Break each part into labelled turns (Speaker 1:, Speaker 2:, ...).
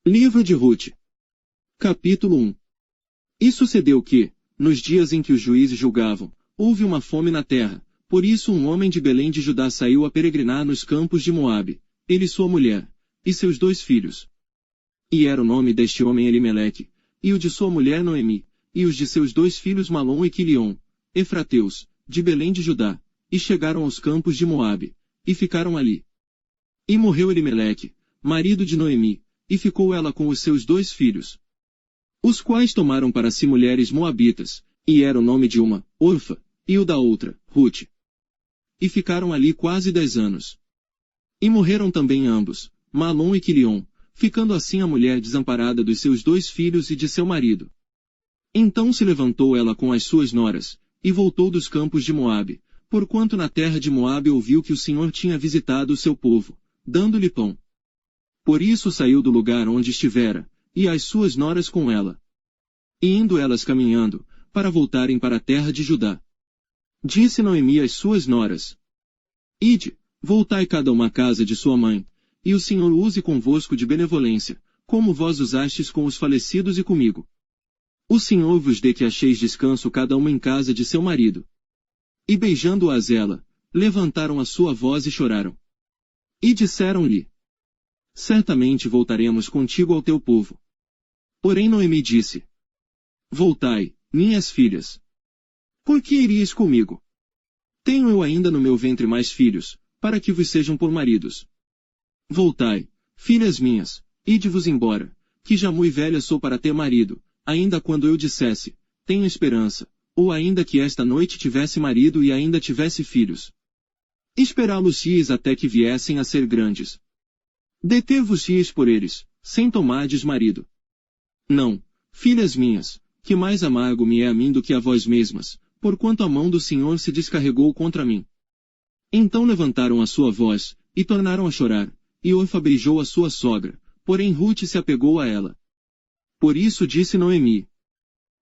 Speaker 1: Livro de Rute. Capítulo 1. E sucedeu que, nos dias em que os juízes julgavam, houve uma fome na terra, por isso um homem de Belém de Judá saiu a peregrinar nos campos de Moabe, ele e sua mulher, e seus 2 filhos. E era o nome deste homem Elimeleque, e o de sua mulher Noemi, e os de seus 2 filhos Malom e Quilion, efrateus, de Belém de Judá, e chegaram aos campos de Moabe, e ficaram ali. E morreu Elimeleque, marido de Noemi, e ficou ela com os seus 2 filhos, os quais tomaram para si mulheres moabitas, e era o nome de uma, Orfa, e o da outra, Rute. E ficaram ali quase 10 anos. E morreram também ambos, Malom e Quilion, ficando assim a mulher desamparada dos seus 2 filhos e de seu marido. Então se levantou ela com as suas noras, e voltou dos campos de Moabe, porquanto na terra de Moabe ouviu que o Senhor tinha visitado o seu povo, dando-lhe pão. Por isso saiu do lugar onde estivera, e as suas noras com ela. E indo elas caminhando, para voltarem para a terra de Judá. Disse Noemi às suas noras: Ide, voltai cada uma à casa de sua mãe, e o Senhor use convosco de benevolência, como vós usastes com os falecidos e comigo. O Senhor vos dê que acheis descanso cada uma em casa de seu marido. E beijando-as ela, levantaram a sua voz e choraram. E disseram-lhe: Certamente voltaremos contigo ao teu povo. Porém Noemi disse: Voltai, minhas filhas. Por que irias comigo? Tenho eu ainda no meu ventre mais filhos, para que vos sejam por maridos. Voltai, filhas minhas, ide-vos embora, que já mui velha sou para ter marido, ainda quando eu dissesse, tenho esperança, ou ainda que esta noite tivesse marido e ainda tivesse filhos. Esperá-los-ies até que viessem a ser grandes. Deter-vos-ies por eles, sem tomardes marido. Não, filhas minhas, que mais amargo me é a mim do que a vós mesmas, porquanto a mão do Senhor se descarregou contra mim. Então levantaram a sua voz, e tornaram a chorar, e Orfa beijou a sua sogra, porém Rute se apegou a ela. Por isso disse Noemi: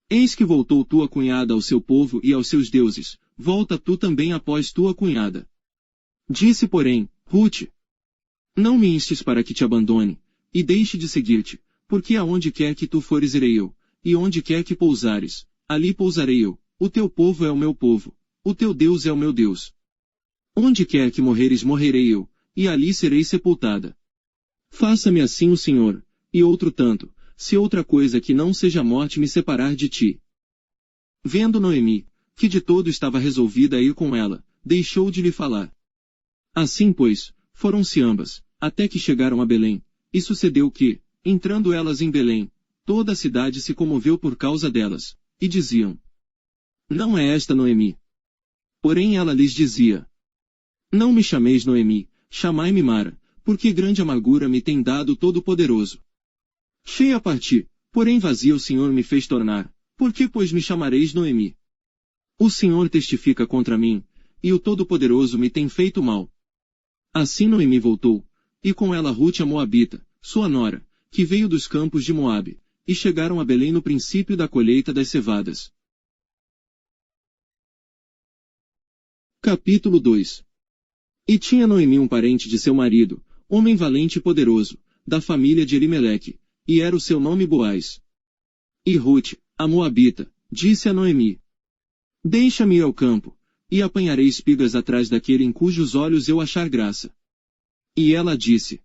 Speaker 1: Eis que voltou tua cunhada ao seu povo e aos seus deuses, volta tu também após tua cunhada. Disse porém, Rute: Não me instes para que te abandone, e deixe de seguir-te, porque aonde quer que tu fores irei eu, e onde quer que pousares, ali pousarei eu, o teu povo é o meu povo, o teu Deus é o meu Deus. Onde quer que morreres morrerei eu, e ali serei sepultada. Faça-me assim o Senhor, e outro tanto, se outra coisa que não seja a morte me separar de ti. Vendo Noemi, que de todo estava resolvida a ir com ela, deixou de lhe falar. Assim pois, foram-se ambas, até que chegaram a Belém, e sucedeu que, entrando elas em Belém, toda a cidade se comoveu por causa delas, e diziam: Não é esta Noemi? Porém ela lhes dizia: Não me chameis Noemi, chamai-me Mara, porque grande amargura me tem dado o Todo-Poderoso. Cheia parti, porém vazia o Senhor me fez tornar, por que pois me chamareis Noemi? O Senhor testifica contra mim, e o Todo-Poderoso me tem feito mal. Assim Noemi voltou, e com ela Rute a Moabita, sua nora, que veio dos campos de Moabe, e chegaram a Belém no princípio da colheita das cevadas. Capítulo 2. E tinha Noemi um parente de seu marido, homem valente e poderoso, da família de Elimeleque, e era o seu nome Boaz. E Rute, a Moabita, disse a Noemi: Deixa-me ir ao campo, e apanharei espigas atrás daquele em cujos olhos eu achar graça. E ela disse: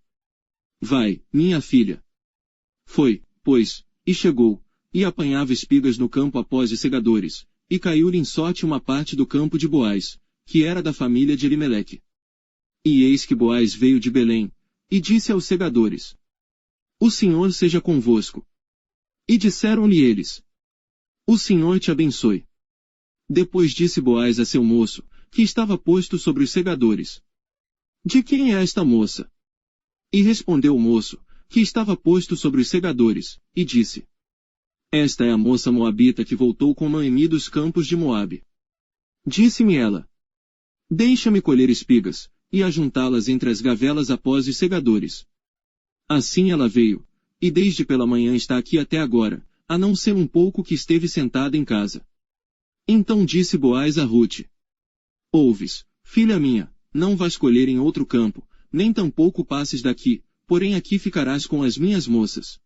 Speaker 1: Vai, minha filha. Foi, pois, e chegou, e apanhava espigas no campo após os segadores, e caiu-lhe em sorte uma parte do campo de Boaz, que era da família de Elimeleque. E eis que Boaz veio de Belém, e disse aos segadores: O Senhor seja convosco. E disseram-lhe eles: O Senhor te abençoe. Depois disse Boaz a seu moço, que estava posto sobre os segadores: De quem é esta moça? E respondeu o moço, que estava posto sobre os segadores, e disse: Esta é a moça moabita que voltou com Noemi dos campos de Moabe. Disse-me ela: Deixa-me colher espigas, e ajuntá-las entre as gavelas após os segadores. Assim ela veio, e desde pela manhã está aqui até agora, a não ser um pouco que esteve sentada em casa. Então disse Boaz a Rute: Ouves, filha minha, não vás colher em outro campo, nem tampouco passes daqui, porém aqui ficarás com as minhas moças.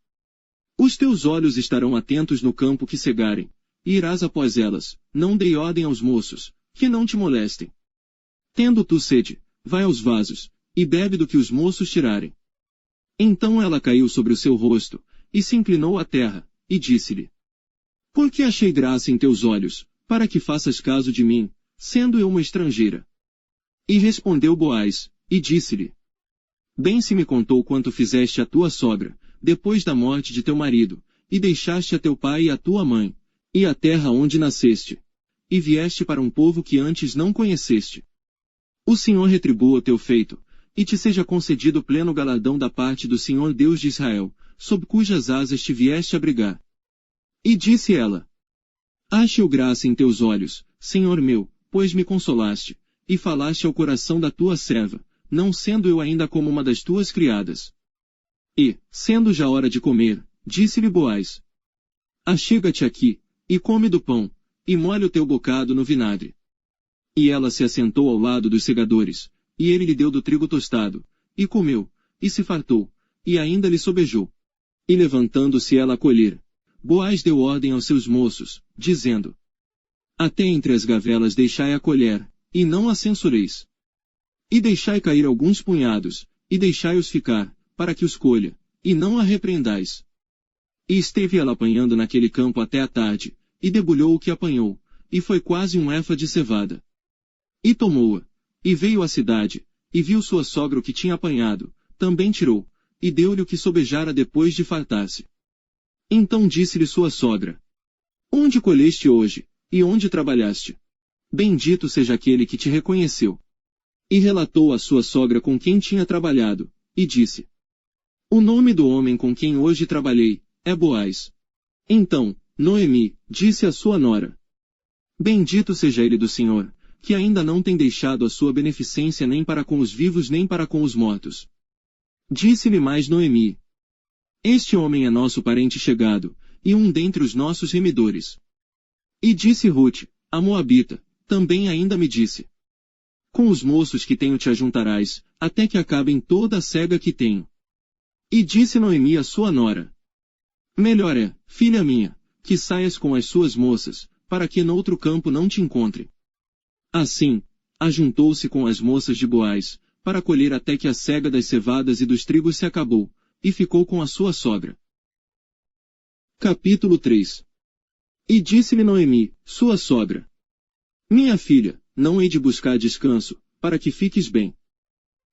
Speaker 1: Os teus olhos estarão atentos no campo que cegarem, e irás após elas, não dei ordem aos moços, que não te molestem. Tendo tu sede, vai aos vasos, e bebe do que os moços tirarem. Então ela caiu sobre o seu rosto, e se inclinou à terra, e disse-lhe: Por que achei graça em teus olhos, para que faças caso de mim, sendo eu uma estrangeira? E respondeu Boaz, e disse-lhe: Bem se me contou quanto fizeste à tua sogra, depois da morte de teu marido, e deixaste a teu pai e a tua mãe, e a terra onde nasceste, e vieste para um povo que antes não conheceste. O Senhor retribua o teu feito, e te seja concedido pleno galardão da parte do Senhor Deus de Israel, sob cujas asas te vieste abrigar. E disse ela: Ache-eu graça em teus olhos, Senhor meu, pois me consolaste, e falaste ao coração da tua serva, não sendo eu ainda como uma das tuas criadas. E, sendo já hora de comer, disse-lhe Boaz: Achega-te aqui, e come do pão, e molha o teu bocado no vinagre. E ela se assentou ao lado dos segadores, e ele lhe deu do trigo tostado, e comeu, e se fartou, e ainda lhe sobejou. E levantando-se ela a colher, Boaz deu ordem aos seus moços, dizendo: Até entre as gavelas deixai a colher, e não a censureis. E deixai cair alguns punhados, e deixai-os ficar, para que os colha, e não a repreendais. E esteve ela apanhando naquele campo até a tarde, e debulhou o que apanhou, e foi quase um efa de cevada. E tomou-a, e veio à cidade, e viu sua sogra o que tinha apanhado, também tirou, e deu-lhe o que sobejara depois de fartar-se. Então disse-lhe sua sogra: Onde colheste hoje, e onde trabalhaste? Bendito seja aquele que te reconheceu. E relatou à sua sogra com quem tinha trabalhado, e disse: O nome do homem com quem hoje trabalhei é Boaz. Então, Noemi disse à sua nora: Bendito seja ele do Senhor, que ainda não tem deixado a sua beneficência nem para com os vivos nem para com os mortos. Disse-lhe mais Noemi: Este homem é nosso parente chegado, e um dentre os nossos remidores. E disse Rute, a Moabita, também ainda me disse: Com os moços que tenho te ajuntarás, até que acabem toda a cega que tenho. E disse Noemi à sua nora: Melhor é, filha minha, que saias com as suas moças, para que noutro campo não te encontre. Assim, ajuntou-se com as moças de Boaz, para colher até que a cega das cevadas e dos trigos se acabou, e ficou com a sua sogra. Capítulo 3. E disse-lhe Noemi, sua sogra: Minha filha, não hei de buscar descanso, para que fiques bem.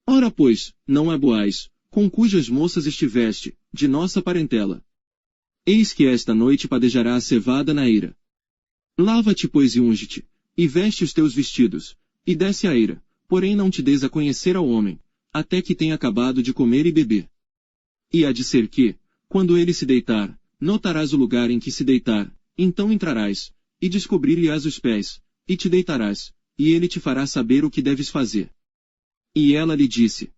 Speaker 1: Ora pois, não é Boaz, com cujas moças estiveste, de nossa parentela. Eis que esta noite padejará a cevada na eira. Lava-te pois e unge-te, e veste os teus vestidos, e desce a eira, porém não te des a conhecer ao homem, até que tenha acabado de comer e beber. E há de ser que, quando ele se deitar, notarás o lugar em que se deitar, então entrarás, e descobrir-lhe-ás os pés, e te deitarás, e ele te fará saber o que deves fazer. E ela lhe disse: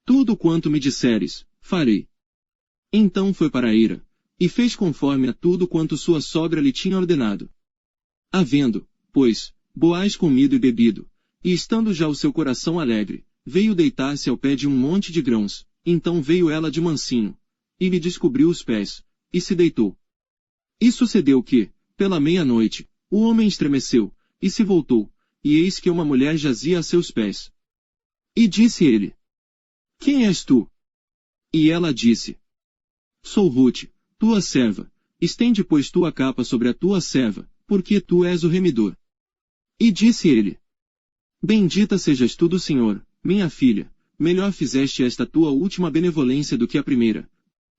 Speaker 1: Tudo quanto me disseres, farei. Então foi para a eira, e fez conforme a tudo quanto sua sogra lhe tinha ordenado. Havendo, pois, Boaz comido e bebido, e estando já o seu coração alegre, veio deitar-se ao pé de um monte de grãos, então veio ela de mansinho, e lhe descobriu os pés, e se deitou. E sucedeu que, pela meia-noite, o homem estremeceu, e se voltou, e eis que uma mulher jazia a seus pés. E disse ele: Quem és tu? E ela disse: Sou Rute, tua serva, estende pois tua capa sobre a tua serva, porque tu és o remidor. E disse ele: Bendita sejas tu do Senhor, minha filha, melhor fizeste esta tua última benevolência do que a primeira,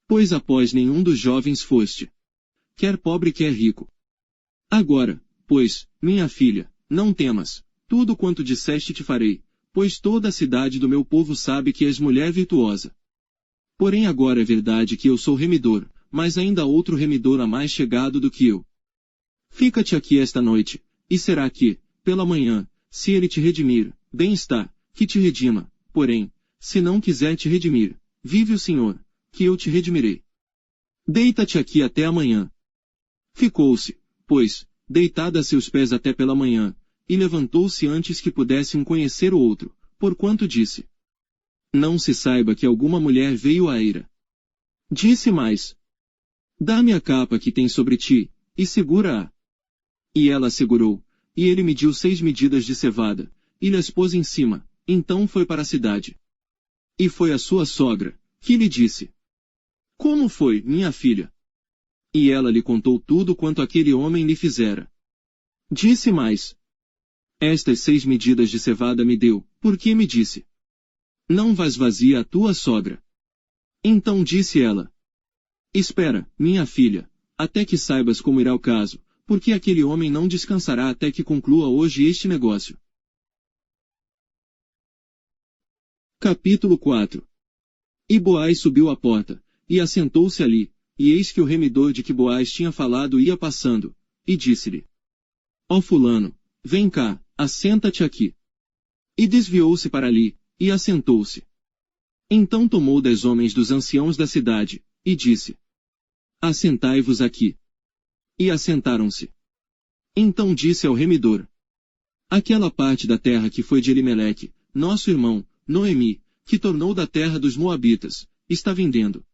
Speaker 1: pois após nenhum dos jovens foste, quer pobre quer rico. Agora, pois, minha filha, não temas, tudo quanto disseste te farei, pois toda a cidade do meu povo sabe que és mulher virtuosa. Porém agora é verdade que eu sou remidor, mas ainda há outro remidor a mais chegado do que eu. Fica-te aqui esta noite, e será que, pela manhã, se ele te redimir, bem está, que te redima, porém, se não quiser te redimir, vive o Senhor, que eu te redimirei. Deita-te aqui até amanhã. Ficou-se, pois, deitada a seus pés até pela manhã, e levantou-se antes que pudesse um conhecer o outro, porquanto disse: Não se saiba que alguma mulher veio à eira. Disse mais: Dá-me a capa que tem sobre ti, e segura-a. E ela a segurou, e ele mediu 6 medidas de cevada, e lhas pôs em cima, então foi para a cidade. E foi a sua sogra, que lhe disse: Como foi, minha filha? E ela lhe contou tudo quanto aquele homem lhe fizera. Disse mais: Estas 6 medidas de cevada me deu, porque me disse: Não vás vazia a tua sogra. Então disse ela: Espera, minha filha, até que saibas como irá o caso, porque aquele homem não descansará até que conclua hoje este negócio. Capítulo 4. E Boaz subiu à porta, e assentou-se ali, e eis que o remidor de que Boaz tinha falado ia passando, e disse-lhe: Ó fulano, vem cá, assenta-te aqui. E desviou-se para ali, e assentou-se. Então tomou 10 homens dos anciãos da cidade, e disse: Assentai-vos aqui. E assentaram-se. Então disse ao remidor: Aquela parte da terra que foi de Elimeleque, nosso irmão, Noemi, que tornou da terra dos Moabitas, está vendendo.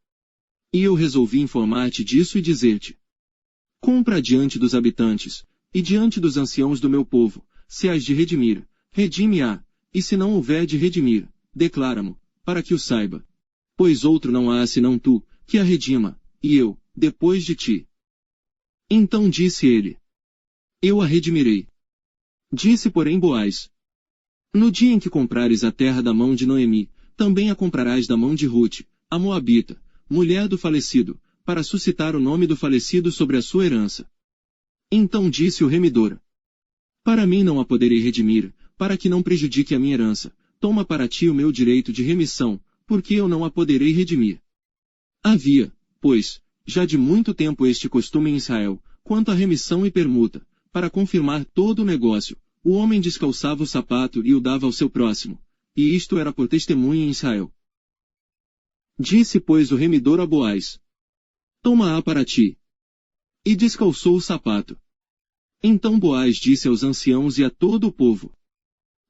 Speaker 1: E eu resolvi informar-te disso e dizer-te: Compra diante dos habitantes, e diante dos anciãos do meu povo, se has de redimir, redime-a, e se não houver de redimir, declara-mo, para que o saiba. Pois outro não há senão tu, que a redima, e eu, depois de ti. Então disse ele: Eu a redimirei. Disse porém Boaz: No dia em que comprares a terra da mão de Noemi, também a comprarás da mão de Rute, a Moabita, mulher do falecido, para suscitar o nome do falecido sobre a sua herança. Então disse o remidor: Para mim não a poderei redimir, para que não prejudique a minha herança, toma para ti o meu direito de remissão, porque eu não a poderei redimir. Havia, pois, já de muito tempo este costume em Israel, quanto à remissão e permuta, para confirmar todo o negócio, o homem descalçava o sapato e o dava ao seu próximo, e isto era por testemunha em Israel. Disse pois o remidor a Boaz: Toma-a para ti. E descalçou o sapato. Então Boaz disse aos anciãos e a todo o povo: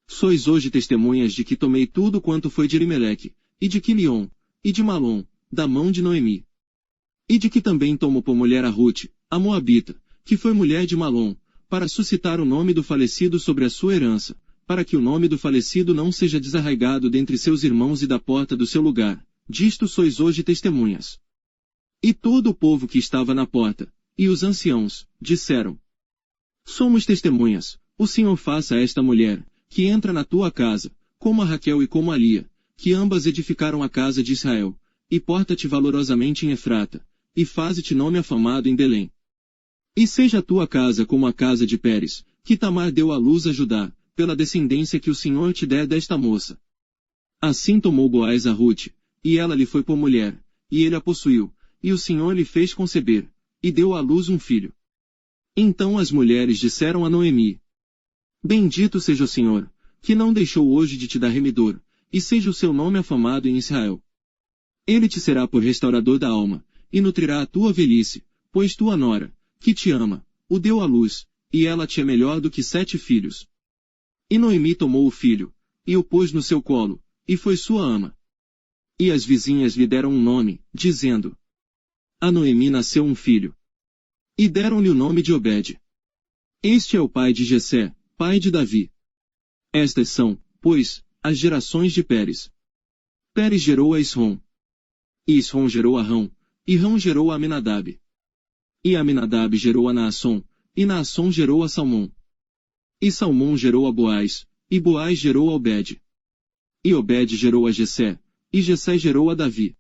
Speaker 1: Sois hoje testemunhas de que tomei tudo quanto foi de Elimeleque, e de Quilion, e de Malom, da mão de Noemi. E de que também tomo por mulher a Rute, a Moabita, que foi mulher de Malom, para suscitar o nome do falecido sobre a sua herança, para que o nome do falecido não seja desarraigado dentre seus irmãos e da porta do seu lugar. Disto sois hoje testemunhas. E todo o povo que estava na porta, e os anciãos, disseram: Somos testemunhas, o Senhor faça a esta mulher, que entra na tua casa, como a Raquel e como a Lia, que ambas edificaram a casa de Israel, e porta-te valorosamente em Efrata, e faze-te nome afamado em Belém. E seja a tua casa como a casa de Pérez, que Tamar deu à luz a Judá, pela descendência que o Senhor te der desta moça. Assim tomou Boaz a Rute, e ela lhe foi por mulher, e ele a possuiu, e o Senhor lhe fez conceber, e deu à luz um filho. Então as mulheres disseram a Noemi: Bendito seja o Senhor, que não deixou hoje de te dar remidor, e seja o seu nome afamado em Israel. Ele te será por restaurador da alma, e nutrirá a tua velhice, pois tua nora, que te ama, o deu à luz, e ela te é melhor do que 7 filhos. E Noemi tomou o filho, e o pôs no seu colo, e foi sua ama. E as vizinhas lhe deram um nome, dizendo: A Noemi nasceu um filho. E deram-lhe o nome de Obed. Este é o pai de Jessé, pai de Davi. Estas são, pois, as gerações de Pérez. Pérez gerou a Esrom. E Esrom gerou a Rão, e Rão gerou a Aminadab. E Aminadab gerou a Naasson, e Naasson gerou a Salmão. E Salmão gerou a Boaz, e Boaz gerou a Obed. E Obed gerou a Jessé, e Jessé gerou a Davi.